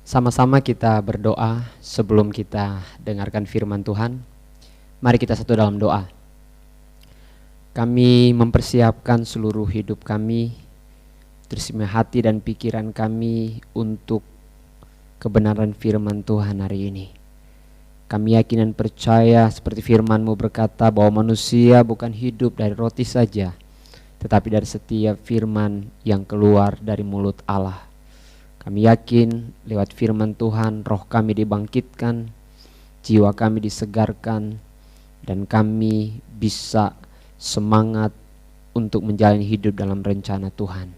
Sama-sama kita berdoa sebelum kita dengarkan firman Tuhan. Mari kita satu dalam doa. Kami mempersiapkan seluruh hidup kami, terima hati dan pikiran kami untuk kebenaran firman Tuhan hari ini. Kami yakin dan percaya seperti firman-Mu berkata bahwa manusia bukan hidup dari roti saja, tetapi dari setiap firman yang keluar dari mulut Allah. Kami yakin lewat firman Tuhan roh kami dibangkitkan, jiwa kami disegarkan, dan kami bisa semangat untuk menjalani hidup dalam rencana Tuhan.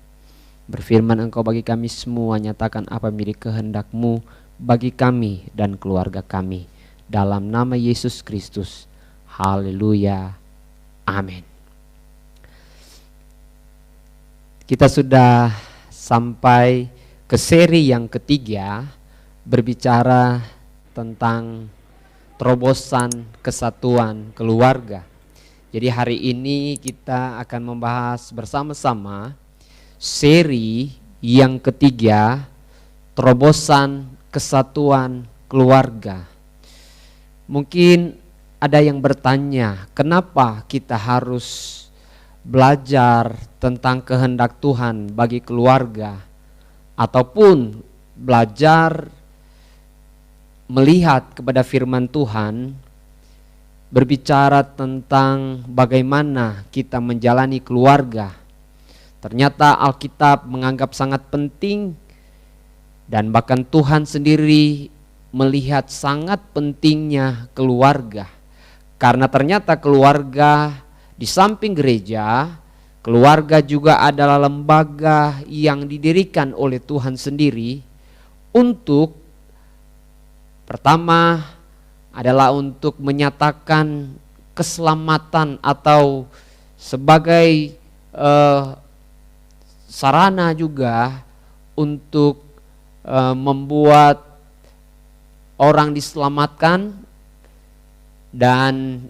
Berfirman Engkau bagi kami semua, nyatakan apa milik kehendak-Mu bagi kami dan keluarga kami. Dalam nama Yesus Kristus. Haleluya. Amin. Kita sudah sampai ke seri yang ketiga, berbicara tentang terobosan kesatuan keluarga. Jadi hari ini kita akan membahas bersama-sama seri yang ketiga, terobosan kesatuan keluarga. Mungkin ada yang bertanya, kenapa kita harus belajar tentang kehendak Tuhan bagi keluarga? Ataupun belajar melihat kepada firman Tuhan, berbicara tentang bagaimana kita menjalani keluarga. Ternyata Alkitab menganggap sangat penting, dan bahkan Tuhan sendiri melihat sangat pentingnya keluarga. Karena ternyata keluarga di samping gereja, keluarga juga adalah lembaga yang didirikan oleh Tuhan sendiri untuk pertama adalah untuk menyatakan keselamatan atau sebagai sarana juga untuk membuat orang diselamatkan. Dan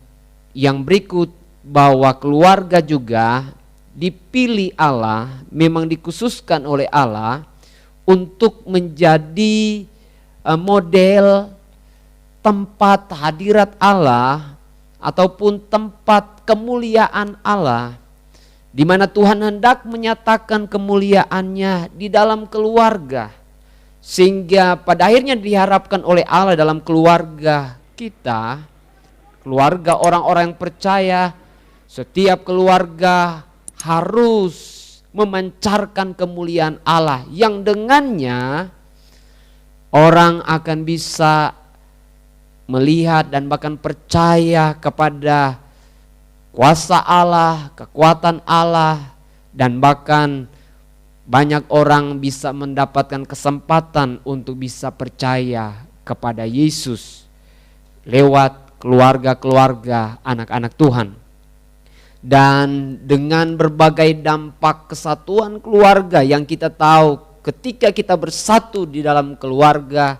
yang berikut bahwa keluarga juga dipilih Allah, memang dikhususkan oleh Allah untuk menjadi model tempat hadirat Allah ataupun tempat kemuliaan Allah, di mana Tuhan hendak menyatakan kemuliaannya di dalam keluarga, sehingga pada akhirnya diharapkan oleh Allah dalam keluarga kita, keluarga orang-orang yang percaya, setiap keluarga harus memancarkan kemuliaan Allah yang dengannya orang akan bisa melihat dan bahkan percaya kepada kuasa Allah, kekuatan Allah, dan bahkan banyak orang bisa mendapatkan kesempatan untuk bisa percaya kepada Yesus lewat keluarga-keluarga anak-anak Tuhan. Dan dengan berbagai dampak kesatuan keluarga yang kita tahu ketika kita bersatu di dalam keluarga,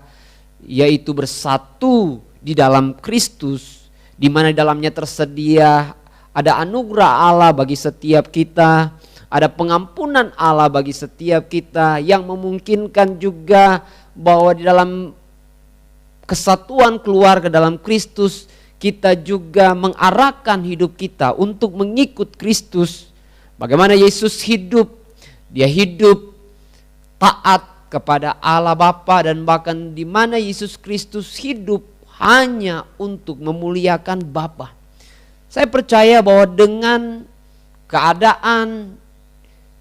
yaitu bersatu di dalam Kristus, di mana dalamnya tersedia ada anugerah Allah bagi setiap kita, ada pengampunan Allah bagi setiap kita, yang memungkinkan juga bahwa di dalam kesatuan keluarga dalam Kristus kita juga mengarahkan hidup kita untuk mengikut Kristus. Bagaimana Yesus hidup, dia hidup taat kepada Allah Bapa, dan bahkan di mana Yesus Kristus hidup hanya untuk memuliakan Bapa. Saya percaya bahwa dengan keadaan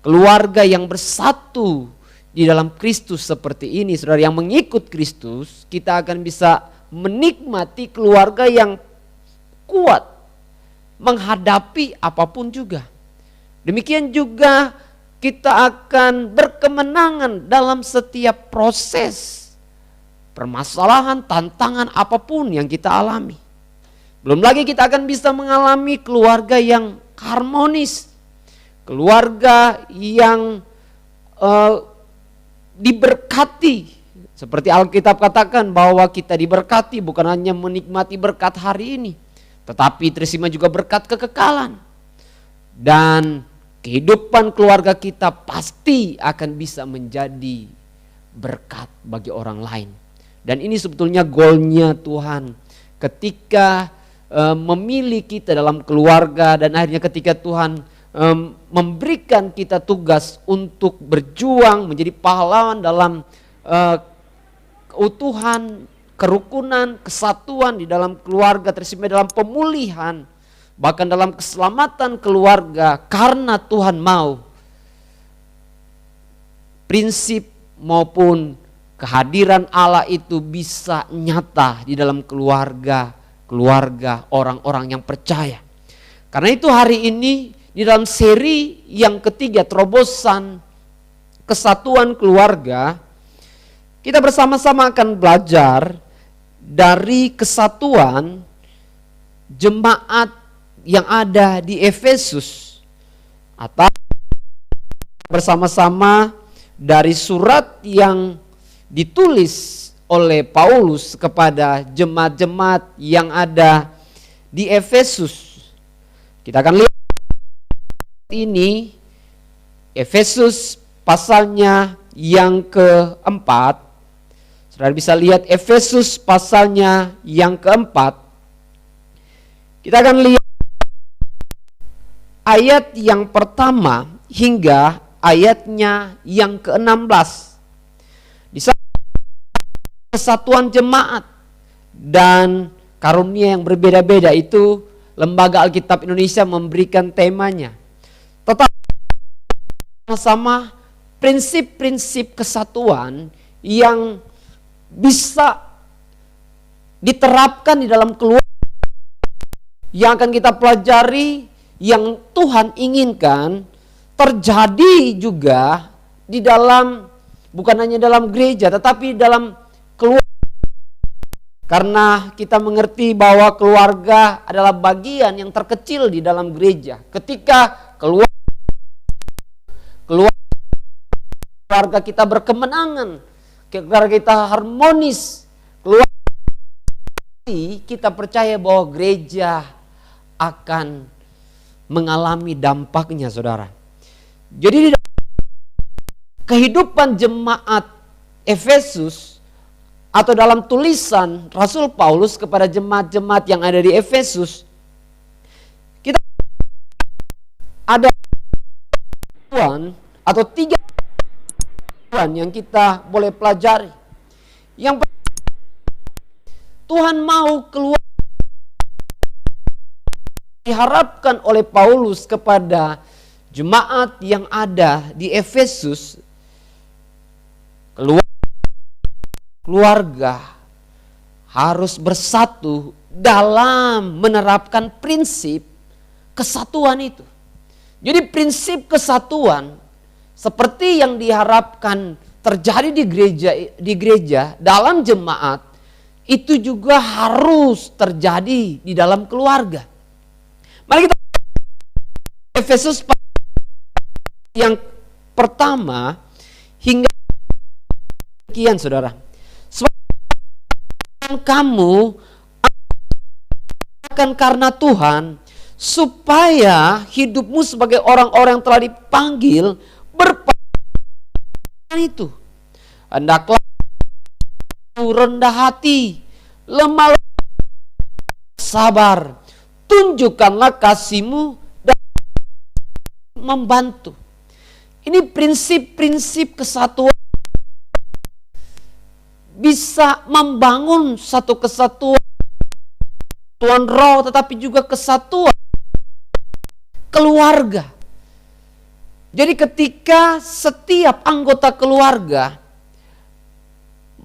keluarga yang bersatu di dalam Kristus seperti ini, saudara, yang mengikut Kristus, kita akan bisa menikmati keluarga yang kuat menghadapi apapun juga. Demikian juga kita akan berkemenangan dalam setiap proses permasalahan, tantangan apapun yang kita alami. Belum lagi kita akan bisa mengalami keluarga yang harmonis, keluarga yang diberkati. Seperti Alkitab katakan bahwa kita diberkati bukan hanya menikmati berkat hari ini, tetapi terima juga berkat kekekalan. Dan kehidupan keluarga kita pasti akan bisa menjadi berkat bagi orang lain. Dan ini sebetulnya goalnya Tuhan ketika memilih kita dalam keluarga, dan akhirnya ketika Tuhan memberikan kita tugas untuk berjuang menjadi pahlawan dalam keutuhan, kerukunan, kesatuan di dalam keluarga, tersimpan dalam pemulihan, bahkan dalam keselamatan keluarga, karena Tuhan mau prinsip maupun kehadiran Allah itu bisa nyata di dalam keluarga orang-orang yang percaya. Karena itu hari ini di dalam seri yang ketiga, terobosan kesatuan keluarga, kita bersama-sama akan belajar dari kesatuan jemaat yang ada di Efesus, atau bersama-sama dari surat yang ditulis oleh Paulus kepada jemaat-jemaat yang ada di Efesus. Kita akan lihat ini Efesus pasalnya yang keempat. Saudara bisa lihat Efesus pasalnya yang keempat. Kita akan lihat ayat yang pertama hingga ayatnya yang ke-16. Di sana kesatuan jemaat dan karunia yang berbeda-beda itu Lembaga Alkitab Indonesia memberikan temanya. Tetapi sama-sama prinsip-prinsip kesatuan yang bisa diterapkan di dalam keluarga yang akan kita pelajari, yang Tuhan inginkan terjadi juga di dalam, bukan hanya dalam gereja tetapi dalam keluarga. Karena kita mengerti bahwa keluarga adalah bagian yang terkecil di dalam gereja. Ketika keluarga kita berkemenangan, keluarga kita harmonis, kita percaya bahwa gereja akan mengalami dampaknya, saudara. Jadi kehidupan jemaat Efesus, atau dalam tulisan Rasul Paulus kepada jemaat-jemaat yang ada di Efesus, kita ada tujuan atau 3 tujuan yang kita boleh pelajari. Yang pertama, Tuhan mau keluar, diharapkan oleh Paulus kepada jemaat yang ada di Efesus, keluarga harus bersatu dalam menerapkan prinsip kesatuan itu. Jadi prinsip kesatuan seperti yang diharapkan terjadi di gereja dalam jemaat, itu juga harus terjadi di dalam keluarga. Mari kita Efesus yang pertama hingga sekian, saudara. Kamu akan karena Tuhan, supaya hidupmu sebagai orang-orang yang telah dipanggil berpakaian itu. Hendaklah rendah hati, lemah sabar, tunjukkanlah kasihmu dan membantu. Ini prinsip-prinsip kesatuan bisa membangun satu kesatuan roh, tetapi juga kesatuan keluarga. Jadi ketika setiap anggota keluarga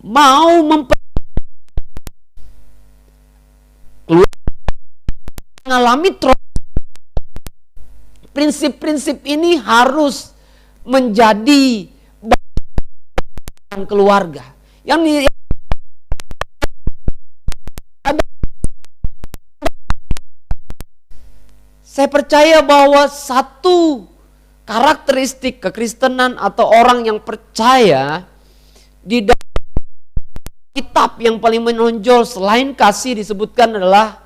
mau mengalami prinsip-prinsip ini harus menjadi bagian keluarga. Saya percaya bahwa satu karakteristik kekristenan atau orang yang percaya di dalam kitab yang paling menonjol selain kasih disebutkan adalah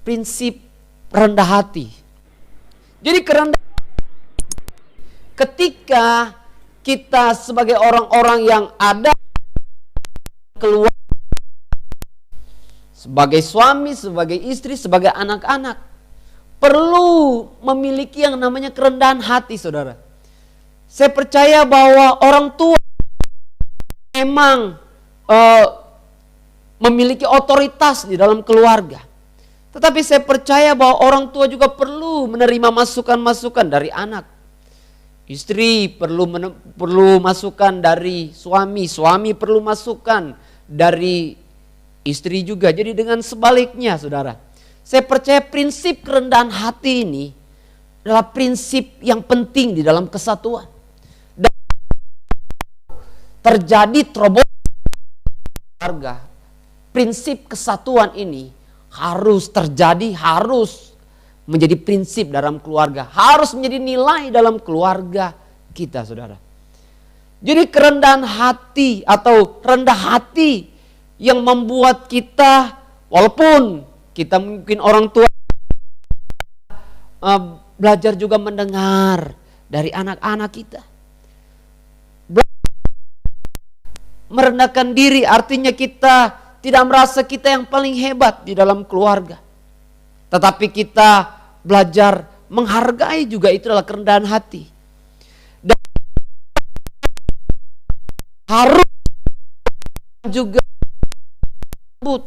prinsip rendah hati. Jadi ketika kita sebagai orang-orang yang ada keluar, sebagai suami, sebagai istri, sebagai anak-anak, perlu memiliki yang namanya kerendahan hati, saudara. Saya percaya bahwa orang tua memang memiliki otoritas di dalam keluarga. Tetapi saya percaya bahwa orang tua juga perlu menerima masukan-masukan dari anak. Istri perlu masukan dari suami, suami perlu masukan dari istri juga. Jadi dengan sebaliknya, saudara, saya percaya prinsip kerendahan hati ini adalah prinsip yang penting di dalam kesatuan. Dan terjadi terobosan keluarga, prinsip kesatuan ini harus terjadi, harus menjadi prinsip dalam keluarga, harus menjadi nilai dalam keluarga kita, saudara. Jadi kerendahan hati atau rendah hati yang membuat kita, walaupun kita mungkin orang tua, belajar juga mendengar dari anak-anak kita. Merendahkan diri artinya kita tidak merasa kita yang paling hebat di dalam keluarga. Tetapi kita belajar menghargai juga, itu adalah kerendahan hati. Dan harus juga lembut.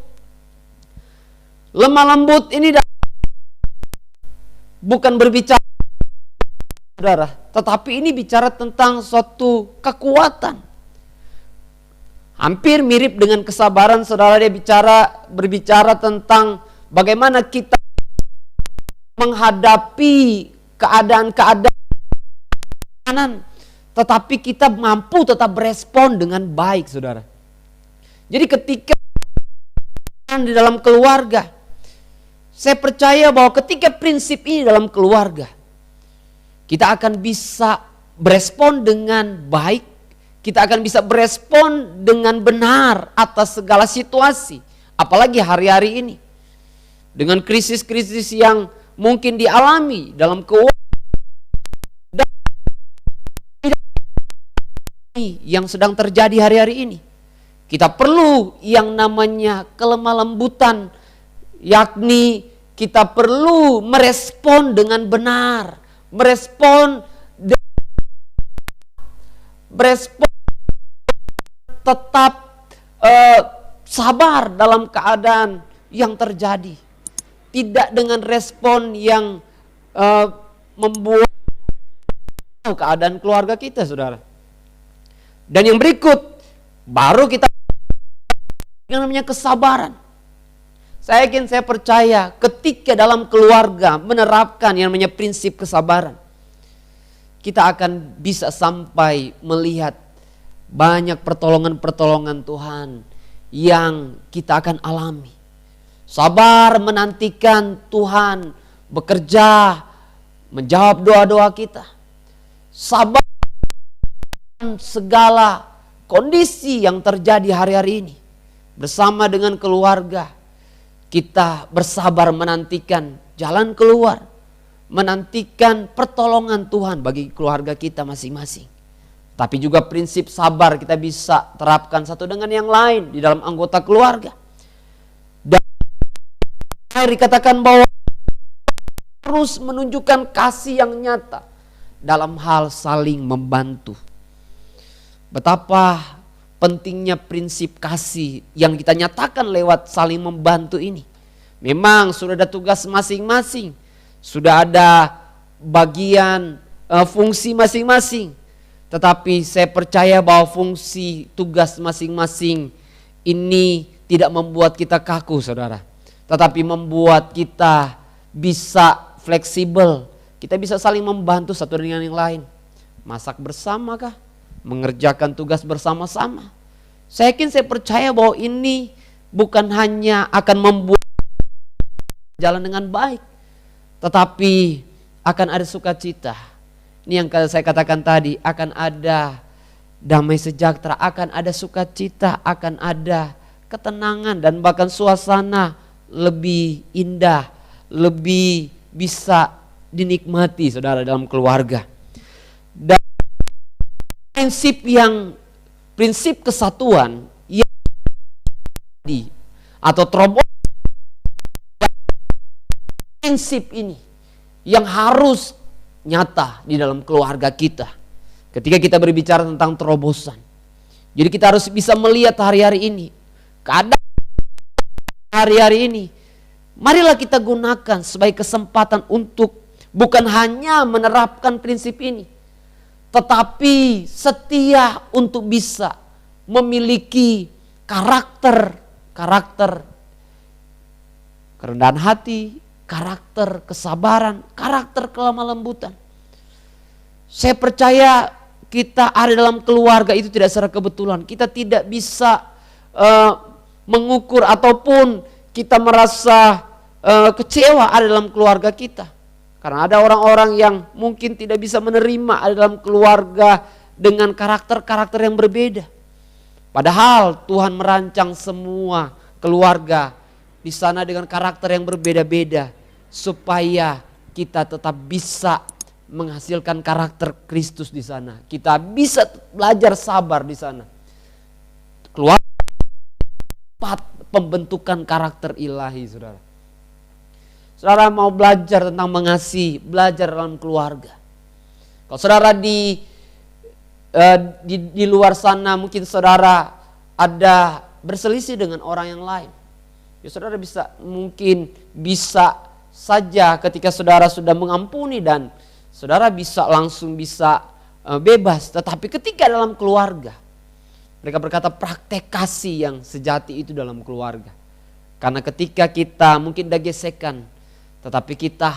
Lemah lembut ini bukan berbicara, saudara, tetapi ini bicara tentang suatu kekuatan. Hampir mirip dengan kesabaran, saudara. Dia berbicara tentang bagaimana kita menghadapi keadaan-keadaan, tetapi kita mampu tetap berespon dengan baik, saudara. Jadi ketika di dalam keluarga, saya percaya bahwa ketika prinsip ini dalam keluarga, kita akan bisa berespon dengan baik. Kita akan bisa berespon dengan benar atas segala situasi. Apalagi hari-hari ini. Dengan krisis-krisis yang mungkin dialami dalam keuangan. Yang sedang terjadi hari-hari ini. Kita perlu yang namanya kelemah lembutan. Yakni kita perlu merespon dengan benar. Merespon tetap sabar dalam keadaan yang terjadi. Tidak dengan respon yang membuat keadaan keluarga kita, saudara. Dan yang berikut, baru kita yang namanya kesabaran. Saya percaya ketika dalam keluarga menerapkan yang namanya prinsip kesabaran, kita akan bisa sampai melihat banyak pertolongan-pertolongan Tuhan yang kita akan alami. Sabar menantikan Tuhan bekerja, menjawab doa-doa kita. Sabar segala kondisi yang terjadi hari-hari ini. Bersama dengan keluarga, kita bersabar menantikan jalan keluar, menantikan pertolongan Tuhan bagi keluarga kita masing-masing. Tapi juga prinsip sabar kita bisa terapkan satu dengan yang lain di dalam anggota keluarga. Dan dikatakan bahwa harus menunjukkan kasih yang nyata dalam hal saling membantu. Betapa pentingnya prinsip kasih yang kita nyatakan lewat saling membantu ini. Memang sudah ada tugas masing-masing, sudah ada bagian fungsi masing-masing. Tetapi saya percaya bahwa fungsi tugas masing-masing ini tidak membuat kita kaku, saudara. Tetapi membuat kita bisa fleksibel. Kita bisa saling membantu satu dengan yang lain. Masak bersama kah? Mengerjakan tugas bersama-sama. Saya percaya bahwa ini bukan hanya akan membuat jalan dengan baik, tetapi akan ada sukacita. Ini yang saya katakan tadi, akan ada damai sejahtera, akan ada sukacita, akan ada ketenangan, dan bahkan suasana lebih indah, lebih bisa dinikmati, saudara, dalam keluarga. Dan prinsip kesatuan yang atau terobosan prinsip ini yang harus nyata di dalam keluarga kita. Ketika kita berbicara tentang terobosan, jadi kita harus bisa melihat hari-hari ini, keadaan hari-hari ini. Marilah kita gunakan sebagai kesempatan untuk bukan hanya menerapkan prinsip ini, tetapi setia untuk bisa memiliki karakter kerendahan hati, karakter kesabaran, karakter kelemah lembutan. Saya percaya kita ada dalam keluarga itu tidak secara kebetulan. Kita tidak bisa mengukur ataupun kita merasa kecewa ada dalam keluarga kita. Karena ada orang-orang yang mungkin tidak bisa menerima ada dalam keluarga dengan karakter-karakter yang berbeda. Padahal Tuhan merancang semua keluarga di sana dengan karakter yang berbeda-beda supaya kita tetap bisa menghasilkan karakter Kristus di sana. Kita bisa belajar sabar di sana. Keluar pembentukan karakter ilahi, saudara. Saudara mau belajar tentang mengasihi, belajar dalam keluarga. Kalau saudara di luar sana mungkin saudara ada berselisih dengan orang yang lain. Ya saudara mungkin bisa saja ketika saudara sudah mengampuni dan saudara langsung bisa bebas. Tetapi ketika dalam keluarga, mereka berkata praktek kasih yang sejati itu dalam keluarga. Karena ketika kita mungkin ada gesekan, tetapi kita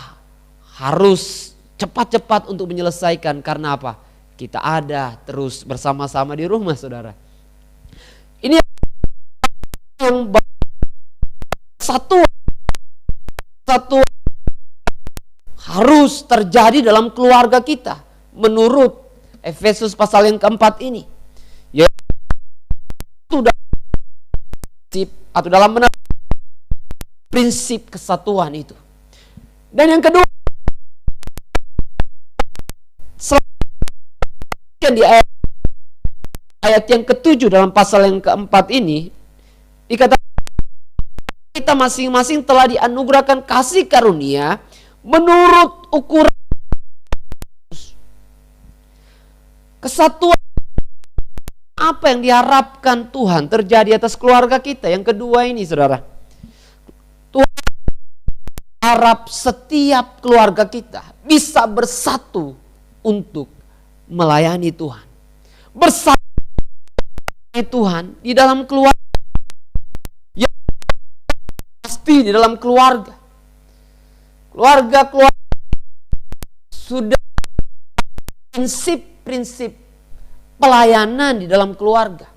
harus cepat-cepat untuk menyelesaikan. Karena apa? Kita ada terus bersama-sama di rumah, saudara. Ini yang satu harus terjadi dalam keluarga kita. Menurut Efesus pasal yang keempat ini. Yaitu dalam prinsip kesatuan itu. Dan yang kedua, di ayat yang ketujuh dalam pasal yang keempat ini dikatakan kita masing-masing telah dianugerahkan kasih karunia menurut ukuran kesatuan. Apa yang diharapkan Tuhan terjadi atas keluarga kita? Yang kedua ini, saudara, Tuhan harap setiap keluarga kita bisa bersatu untuk melayani Tuhan. Bersatu Tuhan di dalam keluarga. Yang pasti di dalam keluarga. Keluarga sudah prinsip-prinsip pelayanan di dalam keluarga.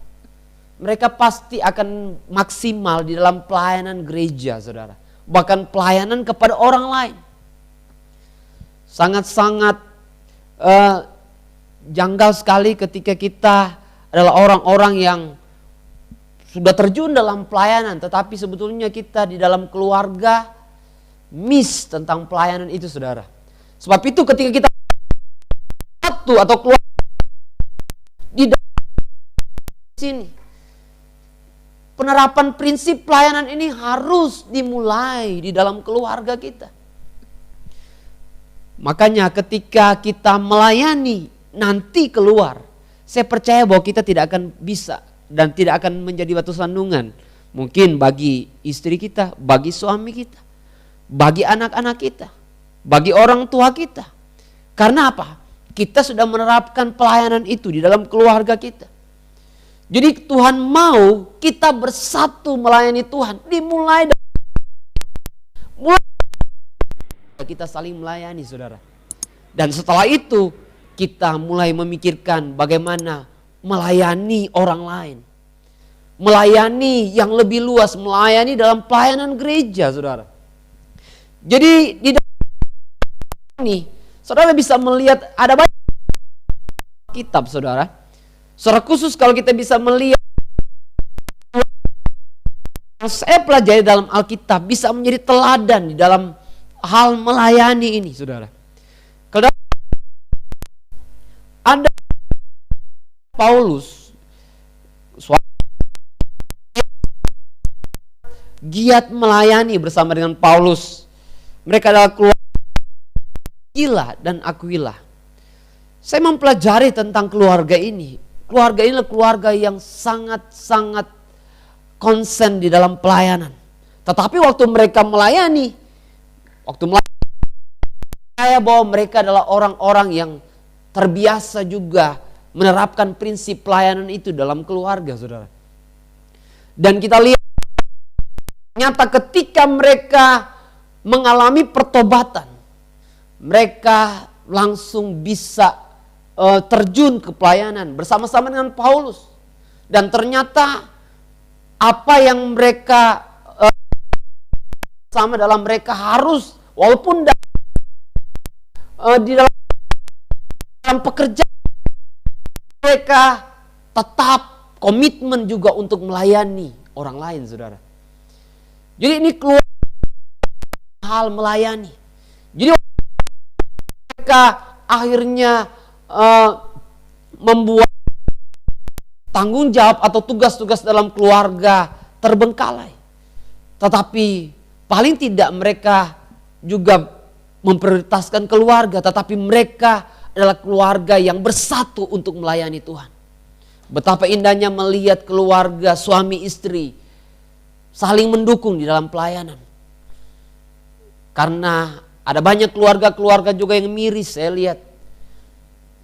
Mereka pasti akan maksimal di dalam pelayanan gereja, saudara. Bahkan pelayanan kepada orang lain. Sangat-sangat janggal sekali ketika kita adalah orang-orang yang sudah terjun dalam pelayanan, tetapi sebetulnya kita di dalam keluarga miss tentang pelayanan itu, saudara. Sebab itu ketika kita satu atau keluar di sini, penerapan prinsip pelayanan ini harus dimulai di dalam keluarga kita. Makanya ketika kita melayani nanti keluar, saya percaya bahwa kita tidak akan bisa dan tidak akan menjadi batu sandungan. Mungkin bagi istri kita, bagi suami kita, bagi anak-anak kita, bagi orang tua kita. Karena apa? Kita sudah menerapkan pelayanan itu di dalam keluarga kita. Jadi Tuhan mau kita bersatu melayani Tuhan. Dimulai dari kita saling melayani, saudara. Dan setelah itu kita mulai memikirkan bagaimana melayani orang lain. Melayani yang lebih luas, melayani dalam pelayanan gereja, saudara. Jadi di dalam ini, saudara bisa melihat ada banyak kitab, saudara. Secara khusus kalau kita bisa melihat yang saya pelajari dalam Alkitab bisa menjadi teladan di dalam hal melayani ini, saudara. Kalau ada Paulus giat melayani bersama dengan Paulus. Mereka adalah keluarga Priscilla dan Aquila. Saya mempelajari tentang keluarga ini. Keluarga ini adalah keluarga yang sangat-sangat konsen di dalam pelayanan. Tetapi waktu mereka melayani, saya bahwa mereka adalah orang-orang yang terbiasa juga menerapkan prinsip pelayanan itu dalam keluarga, saudara. Dan kita lihat ternyata ketika mereka mengalami pertobatan, mereka langsung bisa terjun ke pelayanan bersama-sama dengan Paulus. Dan ternyata apa yang mereka sama dalam mereka harus, walaupun di dalam pekerjaan mereka tetap komitmen juga untuk melayani orang lain, saudara. Jadi ini keluar hal melayani. Jadi mereka akhirnya membuat tanggung jawab atau tugas-tugas dalam keluarga terbengkalai. Tetapi paling tidak mereka juga memprioritaskan keluarga, tetapi mereka adalah keluarga yang bersatu untuk melayani Tuhan. Betapa indahnya melihat keluarga suami istri saling mendukung di dalam pelayanan. Karena ada banyak keluarga-keluarga juga yang miris, saya lihat.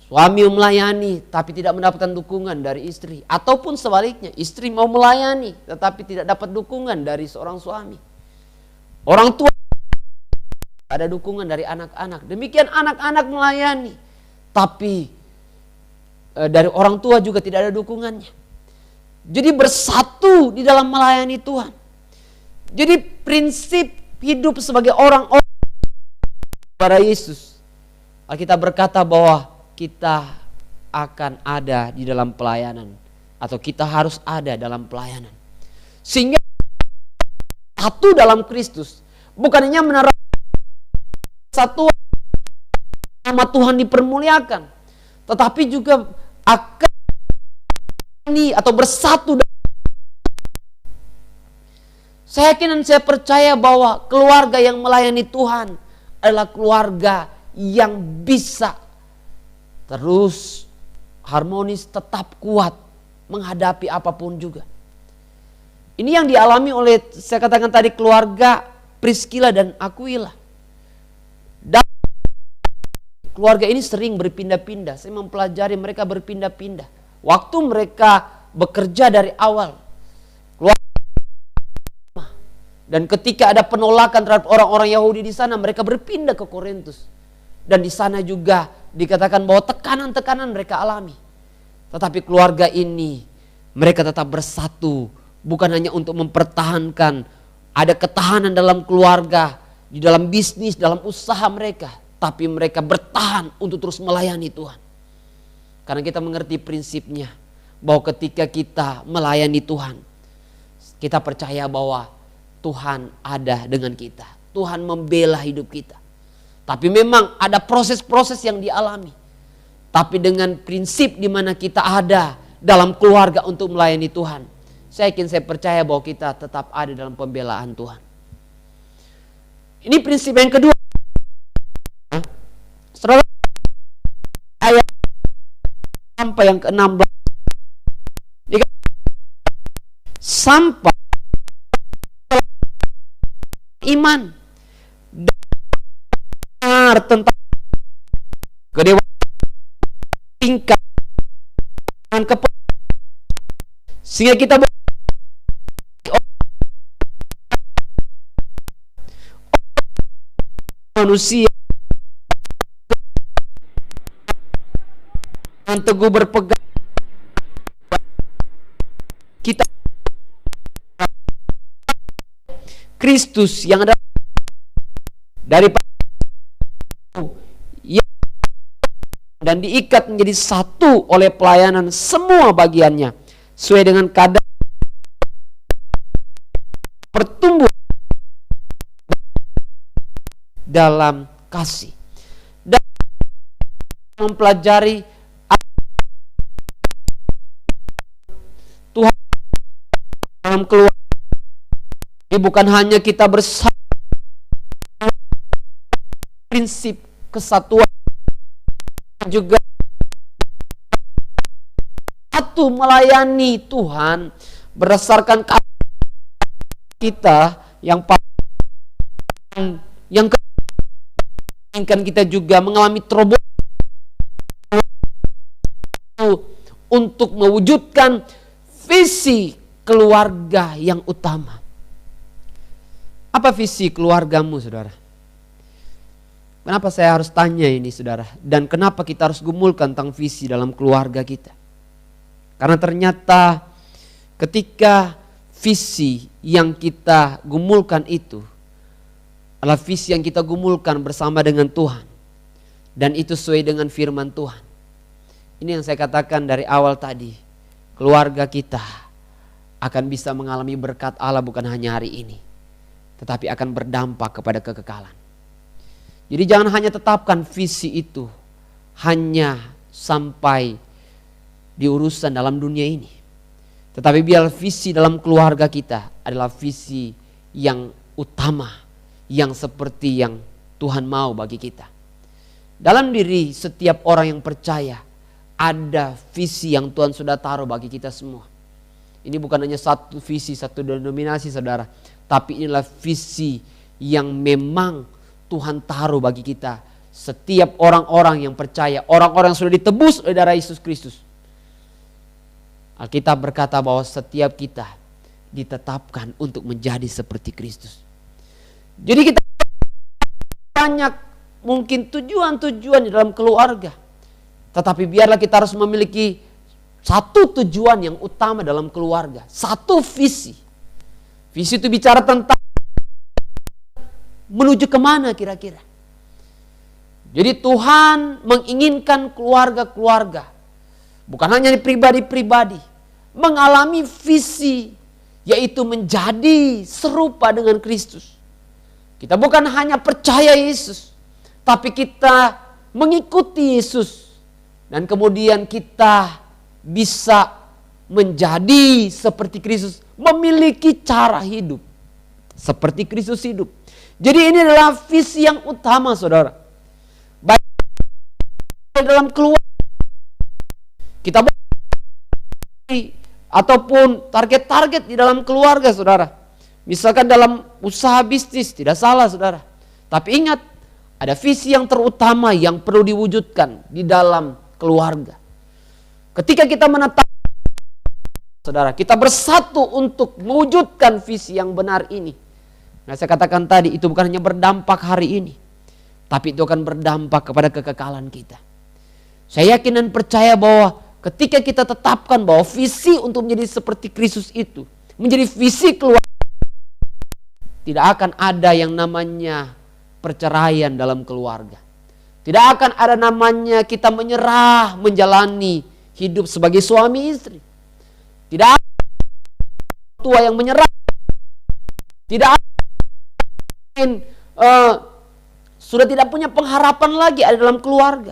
Suami melayani tapi tidak mendapatkan dukungan dari istri. Ataupun sebaliknya, istri mau melayani tetapi tidak dapat dukungan dari seorang suami. Orang tua ada dukungan dari anak-anak. Demikian anak-anak melayani, tapi dari orang tua juga tidak ada dukungannya. Jadi bersatu di dalam melayani Tuhan. Jadi prinsip hidup sebagai orang-orang kepada Yesus. Kita berkata bahwa kita akan ada di dalam pelayanan, atau kita harus ada dalam pelayanan. Sehingga satu dalam Kristus bukan hanya menerapkan satu nama Tuhan dipermuliakan, tetapi juga akan ini atau bersatu. Saya yakin dan saya percaya bahwa keluarga yang melayani Tuhan adalah keluarga yang bisa terus harmonis, tetap kuat menghadapi apapun juga. Ini yang dialami oleh, saya katakan tadi, keluarga Priscilla dan Aquila. Dan keluarga ini sering berpindah-pindah. Saya mempelajari mereka berpindah-pindah. Waktu mereka bekerja dari awal, dan ketika ada penolakan terhadap orang-orang Yahudi di sana, mereka berpindah ke Korintus. Dan di sana juga dikatakan bahwa tekanan-tekanan mereka alami. Tetapi keluarga ini, mereka tetap bersatu. Bukan hanya untuk mempertahankan, ada ketahanan dalam keluarga, di dalam bisnis, dalam usaha mereka. Tapi mereka bertahan untuk terus melayani Tuhan. Karena kita mengerti prinsipnya, bahwa ketika kita melayani Tuhan, kita percaya bahwa Tuhan ada dengan kita. Tuhan membela hidup kita. Tapi memang ada proses-proses yang dialami. Tapi dengan prinsip di mana kita ada dalam keluarga untuk melayani Tuhan, saya yakin, saya percaya bahwa kita tetap ada dalam pembelaan Tuhan. Ini prinsip yang kedua. Saudara, ayat sampai yang ke-16. Sampai iman tentang kedewasaan tingkat dan sehingga kita manusia yang teguh berpegang kita Kristus yang ada daripada dan diikat menjadi satu oleh pelayanan semua bagiannya sesuai dengan kadar pertumbuhan dalam kasih. Dan mempelajari dalam keluarga. Ini bukan hanya kita bersama, prinsip kesatuan juga satu melayani Tuhan berdasarkan kita yang inginkan kita juga mengalami terobosan untuk mewujudkan visi keluarga yang utama. Apa visi keluargamu, saudara? Kenapa saya harus tanya ini, saudara? Dan kenapa kita harus gumulkan tentang visi dalam keluarga kita? Karena ternyata ketika visi yang kita gumulkan itu adalah visi yang kita gumulkan bersama dengan Tuhan, dan itu sesuai dengan firman Tuhan. Ini yang saya katakan dari awal tadi. Keluarga kita akan bisa mengalami berkat Allah bukan hanya hari ini, tetapi akan berdampak kepada kekekalan. Jadi jangan hanya tetapkan visi itu hanya sampai di urusan dalam dunia ini, tetapi biar visi dalam keluarga kita adalah visi yang utama, yang seperti yang Tuhan mau bagi kita. Dalam diri setiap orang yang percaya ada visi yang Tuhan sudah taruh bagi kita semua. Ini bukan hanya satu visi, satu denominasi, saudara, tapi inilah visi yang memang Tuhan taruh bagi kita. Setiap orang-orang yang percaya, orang-orang yang sudah ditebus oleh darah Yesus Kristus. Alkitab berkata bahwa setiap kita ditetapkan untuk menjadi seperti Kristus. Jadi kita banyak mungkin tujuan-tujuan di dalam keluarga, tetapi biarlah kita harus memiliki satu tujuan yang utama dalam keluarga, satu visi. Visi itu bicara tentang menuju kemana kira-kira. Jadi Tuhan menginginkan keluarga-keluarga, bukan hanya di pribadi-pribadi, mengalami visi, yaitu menjadi serupa dengan Kristus. Kita bukan hanya percaya Yesus, tapi kita mengikuti Yesus. Dan kemudian kita bisa menjadi seperti Kristus, memiliki cara hidup seperti Kristus hidup. Jadi ini adalah visi yang utama, saudara. Baik dalam keluarga, kita ataupun target-target di dalam keluarga, saudara. Misalkan dalam usaha bisnis, tidak salah, saudara. Tapi ingat, ada visi yang terutama yang perlu diwujudkan di dalam keluarga. Ketika kita menetap, saudara, kita bersatu untuk mewujudkan visi yang benar ini. Nah, saya katakan tadi, itu bukan hanya berdampak hari ini, tapi itu akan berdampak kepada kekekalan kita. Saya yakin dan percaya bahwa ketika kita tetapkan bahwa visi untuk menjadi seperti Kristus itu menjadi visi keluarga, tidak akan ada yang namanya perceraian dalam keluarga. Tidak akan ada namanya kita menyerah menjalani hidup sebagai suami istri. Tidak ada tua yang menyerah. Tidak ada sudah tidak punya pengharapan lagi ada dalam keluarga.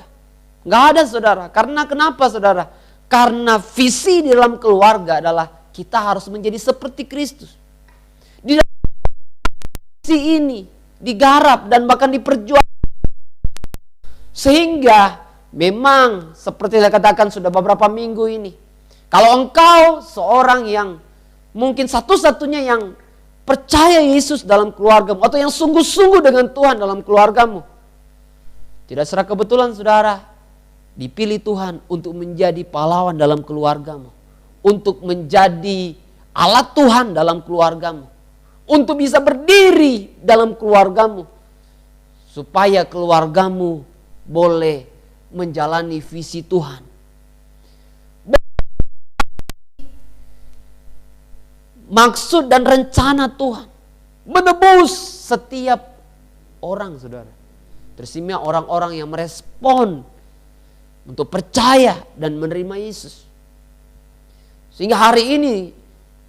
Nggak ada, saudara. Karena kenapa, saudara? Karena visi di dalam keluarga adalah kita harus menjadi seperti Kristus. Di dalam visi ini digarap dan bahkan diperjuangkan. Sehingga memang seperti saya katakan sudah beberapa minggu ini, kalau engkau seorang yang mungkin satu-satunya yang percaya Yesus dalam keluargamu, atau yang sungguh-sungguh dengan Tuhan dalam keluargamu, tidak secara kebetulan, saudara, dipilih Tuhan untuk menjadi pahlawan dalam keluargamu, untuk menjadi alat Tuhan dalam keluargamu, untuk bisa berdiri dalam keluargamu, supaya keluargamu boleh menjalani visi Tuhan. Maksud dan rencana Tuhan menebus setiap orang, saudara. Tersimak orang-orang yang merespon untuk percaya dan menerima Yesus. Sehingga hari ini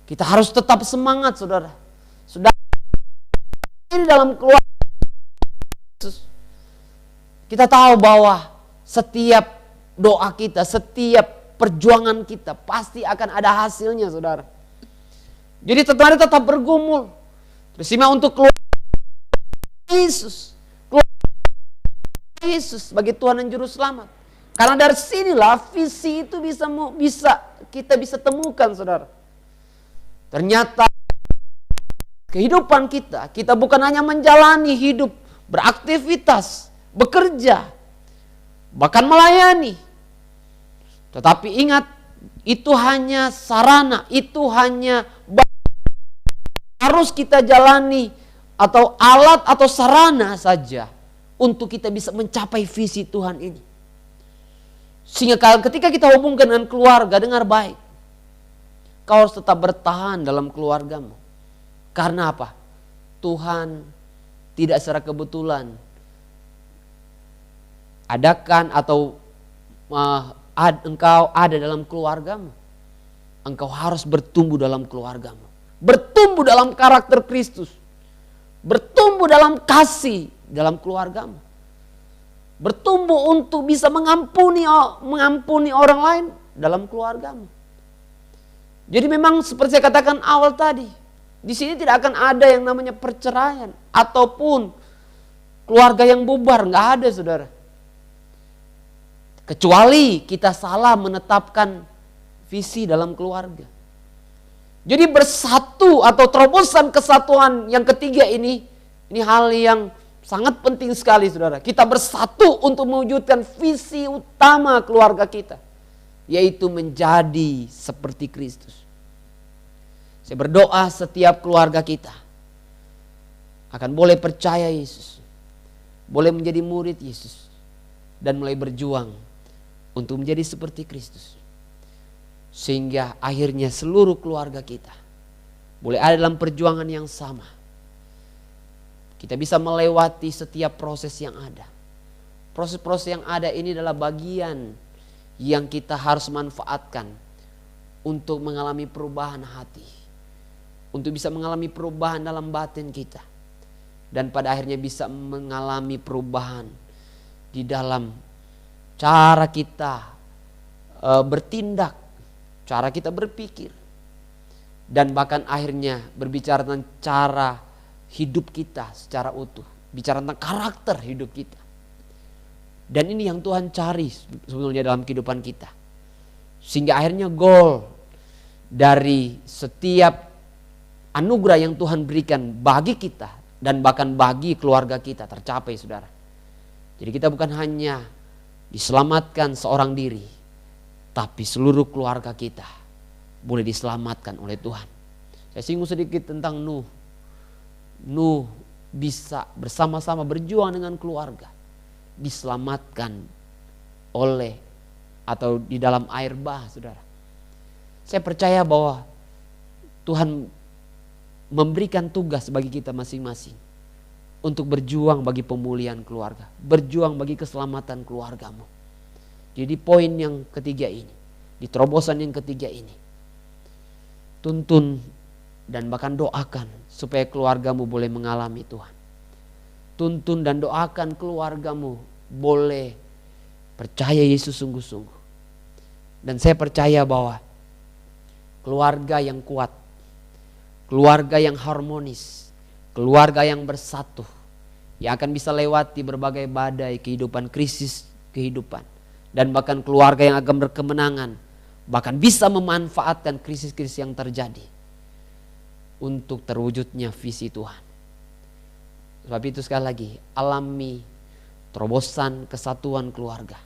kita harus tetap semangat, saudara. Sudah ini dalam keluarga Yesus, kita tahu bahwa setiap doa kita, setiap perjuangan kita pasti akan ada hasilnya, saudara. Jadi tetap bergumul. Terima untuk keluar Yesus. Keluar Yesus sebagai Tuhan dan Juru Selamat. Karena dari sinilah visi itu kita bisa temukan, saudara. Ternyata kehidupan kita bukan hanya menjalani hidup, beraktivitas, bekerja, bahkan melayani. Tetapi ingat, itu hanya sarana, itu hanya harus kita jalani atau alat atau sarana saja untuk kita bisa mencapai visi Tuhan ini. Sehingga ketika kita hubungkan dengan keluarga, dengar baik. Kau harus tetap bertahan dalam keluargamu. Karena apa? Tuhan tidak secara kebetulan adakan atau engkau ada dalam keluargamu. Engkau harus bertumbuh dalam keluargamu. Bertumbuh dalam karakter Kristus. Bertumbuh dalam kasih dalam keluargamu. Bertumbuh untuk bisa mengampuni orang lain dalam keluargamu. Jadi memang seperti saya katakan awal tadi, di sini tidak akan ada yang namanya perceraian ataupun keluarga yang bubar, nggak ada, saudara. Kecuali kita salah menetapkan visi dalam keluarga. Jadi bersatu atau terobosan kesatuan yang ketiga ini hal yang sangat penting sekali, saudara. Kita bersatu untuk mewujudkan visi utama keluarga kita, yaitu menjadi seperti Kristus. Saya berdoa setiap keluarga kita akan boleh percaya Yesus, boleh menjadi murid Yesus, dan mulai berjuang untuk menjadi seperti Kristus. Sehingga akhirnya seluruh keluarga kita boleh ada dalam perjuangan yang sama. Kita bisa melewati setiap proses yang ada. Proses-proses yang ada ini adalah bagian yang kita harus manfaatkan untuk mengalami perubahan hati. Untuk bisa mengalami perubahan dalam batin kita. Dan pada akhirnya bisa mengalami perubahan di dalam cara kita bertindak, cara kita berpikir. Dan bahkan akhirnya berbicara tentang cara hidup kita secara utuh. Bicara tentang karakter hidup kita. Dan ini yang Tuhan cari sebetulnya dalam kehidupan kita. Sehingga akhirnya goal dari setiap anugerah yang Tuhan berikan bagi kita dan bahkan bagi keluarga kita tercapai, saudara. Jadi kita bukan hanya diselamatkan seorang diri, tapi seluruh keluarga kita boleh diselamatkan oleh Tuhan. Saya singgung sedikit tentang Nuh. Nuh bisa bersama-sama berjuang dengan keluarga, diselamatkan oleh atau di dalam air bah, saudara. Saya percaya bahwa Tuhan memberikan tugas bagi kita masing-masing untuk berjuang bagi pemulihan keluarga, berjuang bagi keselamatan keluargamu. Jadi poin yang ketiga ini, di terobosan yang ketiga ini, tuntun dan bahkan doakan supaya keluargamu boleh mengalami Tuhan. Tuntun dan doakan keluargamu boleh percaya Yesus sungguh-sungguh. Dan saya percaya bahwa keluarga yang kuat, keluarga yang harmonis, keluarga yang bersatu, yang akan bisa lewati berbagai badai kehidupan, krisis kehidupan, dan bahkan keluarga yang akan berkemenangan, bahkan bisa memanfaatkan krisis-krisis yang terjadi untuk terwujudnya visi Tuhan. Sebab itu sekali lagi, alami terobosan kesatuan keluarga.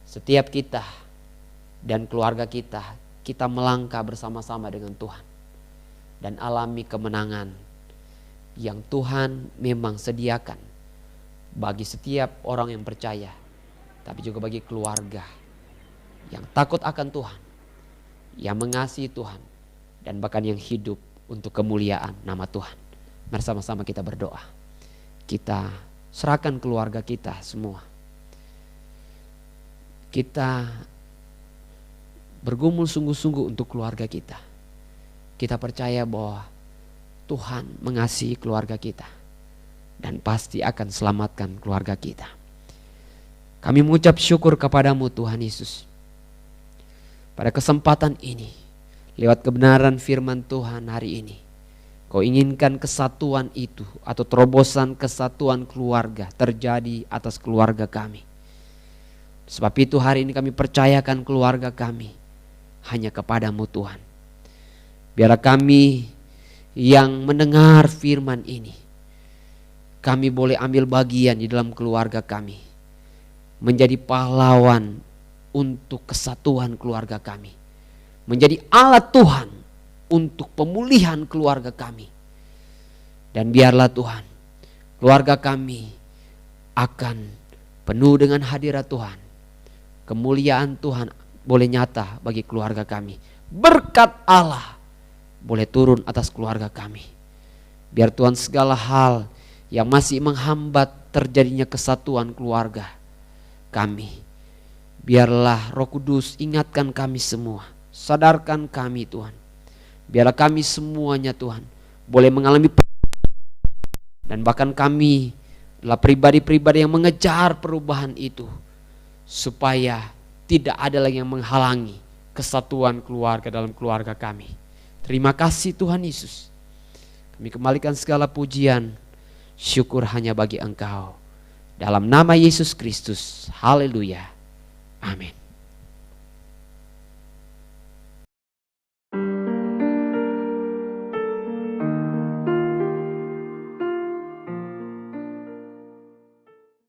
Setiap kita dan keluarga kita melangkah bersama-sama dengan Tuhan. Dan alami kemenangan yang Tuhan memang sediakan bagi setiap orang yang percaya. Tapi juga bagi keluarga yang takut akan Tuhan, yang mengasihi Tuhan, dan bahkan yang hidup untuk kemuliaan nama Tuhan. Mari sama-sama kita berdoa. Kita serahkan keluarga kita semua. Kita bergumul sungguh-sungguh untuk keluarga kita. Kita percaya bahwa Tuhan mengasihi keluarga kita dan pasti akan selamatkan keluarga kita. Kami mengucap syukur kepadamu Tuhan Yesus. Pada kesempatan ini, lewat kebenaran firman Tuhan hari ini, Kau inginkan kesatuan itu atau terobosan kesatuan keluarga terjadi atas keluarga kami. Sebab itu hari ini kami percayakan keluarga kami hanya kepadamu Tuhan. Biarlah kami yang mendengar firman ini, kami boleh ambil bagian di dalam keluarga kami, menjadi pahlawan untuk kesatuan keluarga kami, menjadi alat Tuhan untuk pemulihan keluarga kami. Dan biarlah Tuhan, keluarga kami akan penuh dengan hadirat Tuhan. Kemuliaan Tuhan boleh nyata bagi keluarga kami. Berkat Allah boleh turun atas keluarga kami. Biar Tuhan segala hal yang masih menghambat terjadinya kesatuan keluarga kami, biarlah Roh Kudus ingatkan kami semua. Sadarkan kami Tuhan. Biarlah kami semuanya Tuhan boleh mengalami, dan bahkan kami adalah pribadi-pribadi yang mengejar perubahan itu, supaya tidak ada lagi yang menghalangi kesatuan keluarga dalam keluarga kami. Terima kasih Tuhan Yesus. Kami kembalikan segala pujian, syukur hanya bagi Engkau. Dalam nama Yesus Kristus. Haleluya. Amin.